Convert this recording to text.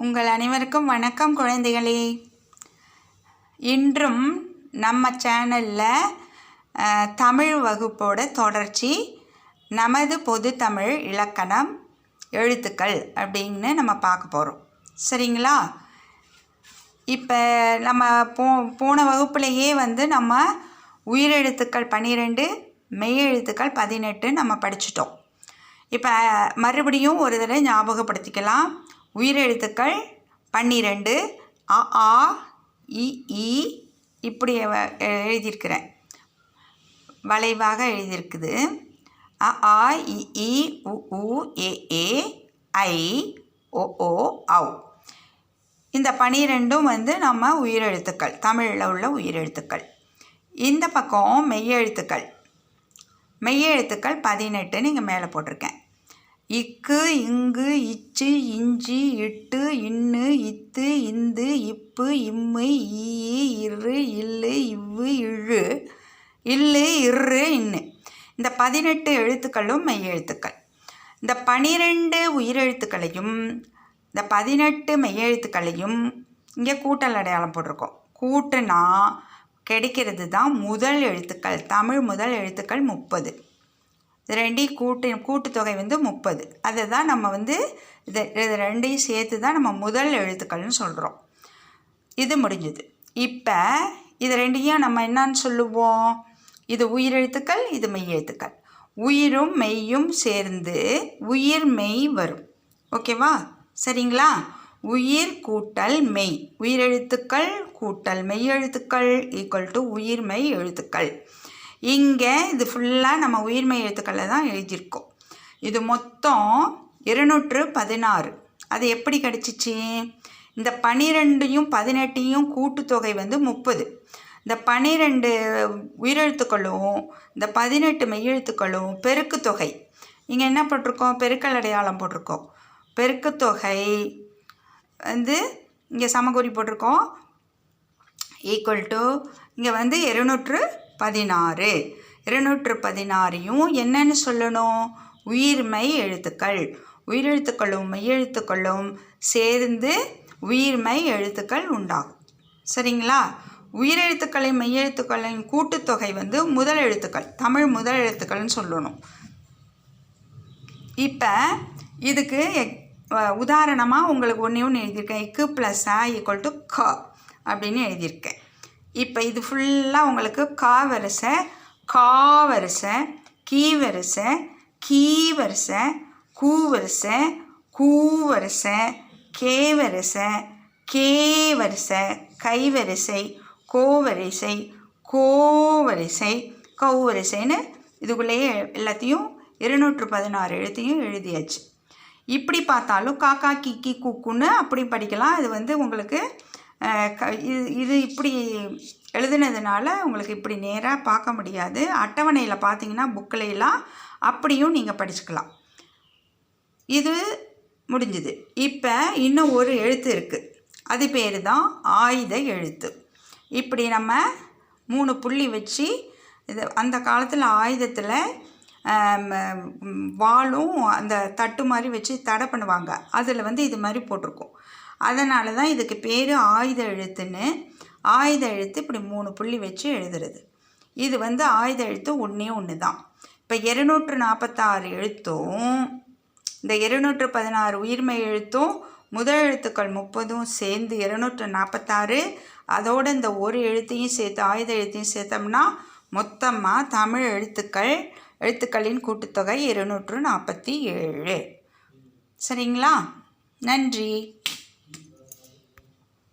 உங்கள் அனைவருக்கும் வணக்கம் குழந்தைகளே. இன்றும் நம்ம சேனலில் தமிழ் வகுப்போட தொடர்ச்சி நமது பொது தமிழ் இலக்கணம் எழுத்துக்கள் அப்படின்னு நம்ம பார்க்க போகிறோம். சரிங்களா? இப்போ நம்ம போன வகுப்புலேயே நம்ம உயிரெழுத்துக்கள் 12 மெய்யெழுத்துக்கள் 18 நம்ம படிச்சிட்டோம். இப்போ மறுபடியும் ஒரு தடவை ஞாபகப்படுத்திக்கலாம். உயிரெழுத்துக்கள் 12 அ ஆ இ ஈ இப்படி எழுதியிருக்கிறேன், வளைவாக எழுதியிருக்குது. அ ஆ இ ஈ உ ஊ ஏ ஏ ஐ ஓ ஓ ஔ. இந்த 12ம் நம்ம உயிரெழுத்துக்கள், தமிழில் உள்ள உயிரெழுத்துக்கள். இந்த பக்கம் மெய்யெழுத்துக்கள் 18 இங்கே மேலே போட்டிருக்கேன். இக்கு இங்கு இச்சு இஞ்சி இட்டு இன்னு இத்து இந்து இப்பு இம்மு ஈ இரு இல்லு இவ்வு இழு இல்லு இரு இன்னு. இந்த 18 எழுத்துக்களும் மெய்யெழுத்துக்கள். இந்த 12 உயிரெழுத்துக்களையும் இந்த 18 மெய்யெழுத்துக்களையும் இங்கே கூட்டல் அடையாளம் போட்டிருக்கோம். கூட்டுனா கிடைக்கிறது தான் முதல் எழுத்துக்கள். தமிழ் முதல் எழுத்துக்கள் 30. இது ரெண்டையும் கூட்டுத்தொகை 30. அதை தான் நம்ம இது ரெண்டையும் சேர்த்து தான் நம்ம முதல் எழுத்துக்கள்னு சொல்கிறோம். இது முடிஞ்சுது. இப்போ இது ரெண்டையும் நம்ம என்னன்னு சொல்லுவோம்? இது உயிரெழுத்துக்கள், இது மெய்யெழுத்துக்கள். உயிரும் மெய்யும் சேர்ந்து உயிர் மெய் வரும். ஓகேவா? சரிங்களா? உயிர் கூட்டல் மெய், உயிரெழுத்துக்கள் கூட்டல் மெய்யெழுத்துக்கள் ஈக்குவல் டு உயிர் மெய் எழுத்துக்கள். இங்கே இது ஃபுல்லாக நம்ம உயிர்மெய் எழுத்துக்களில் தான் எழுதியிருக்கோம். இது மொத்தம் 216. அது எப்படி கிடச்சிச்சு? இந்த 12யும் 18யும் கூட்டுத்தொகை 30. இந்த 12 உயிரெழுத்துக்களும் இந்த 18 மெய்யெழுத்துக்களும் பெருக்குத்தொகை. இங்கே என்ன போட்டிருக்கோம்? பெருக்கல் அடையாளம் போட்டிருக்கோம். பெருக்குத்தொகை இங்கே சமக்குறி போட்டிருக்கோம். ஈக்குவல் டு இங்கே 216. 216யும் என்னன்னு சொல்லணும்? உயிர்மெய் எழுத்துக்கள். உயிரெழுத்துக்களும் மெய்யெழுத்துக்களும் சேர்ந்து உயிர்மெய் எழுத்துக்கள் உண்டாகும். சரிங்களா? உயிரெழுத்துக்களையும் மெய்யெழுத்துக்களின் கூட்டுத்தொகை முதல் எழுத்துக்கள், தமிழ் முதல் எழுத்துக்கள்னு சொல்லணும். இப்போ இதுக்கு உதாரணமாக உங்களுக்கு ஒன்று எழுதியிருக்கேன். இக்கு ப்ளஸ் ஆ ஈக்குவல் டு க அப்படின்னு எழுதியிருக்கேன். இப்போ இது ஃபுல்லாக உங்களுக்கு கா வரிசை, கா வரிசை, கீ வரிசை, கீ வரிசை, கூ வரிசை, கூ வரிசை, கே வரிசை, கே வரிசை, கை வரிசை, கோ வரிசை, கோ வரிசை, கௌ வரிசைன்னு இதுக்குள்ளேயே எல்லாத்தையும் 216 எழுத்தையும் எழுதியாச்சு. இப்படி பார்த்தாலும் காக்கா கிக்கி குக்குன்னு அப்படி படிக்கலாம். இது உங்களுக்கு இது இப்படி எழுதுனதுனால உங்களுக்கு இப்படி நேராக பார்க்க முடியாது. அட்டவணையில் பார்த்தீங்கன்னா புக்கிலெலாம் அப்படியும் நீங்கள் படிச்சுக்கலாம். இது முடிஞ்சுது. இப்போ இன்னும் ஒரு எழுத்து இருக்குது. அது பேர் தான் ஆயுத எழுத்து. இப்படி நம்ம 3 புள்ளி வச்சு இது அந்த காலத்தில் ஆயுதத்தில் வாளும் அந்த தட்டு மாதிரி வச்சு தடை பண்ணுவாங்க. அதில் இது மாதிரி போட்டிருக்கோம். அதனால தான் இதுக்கு பேர் ஆயுத எழுத்துன்னு. ஆயுத எழுத்து இப்படி 3 புள்ளி வச்சு எழுதுறது. இது ஆயுத எழுத்து ஒன்று தான். இப்போ 246 எழுத்தும் இந்த 216 உயிர்மெய் எழுத்தும் முதல் எழுத்துக்கள் 30ம் சேர்ந்து 246. அதோடு இந்த ஒரு எழுத்தையும் சேர்த்து ஆயுத எழுத்தையும் சேர்த்தோம்னா மொத்தமாக தமிழ் எழுத்துக்களின் கூட்டுத்தொகை 247. சரிங்களா? நன்றி.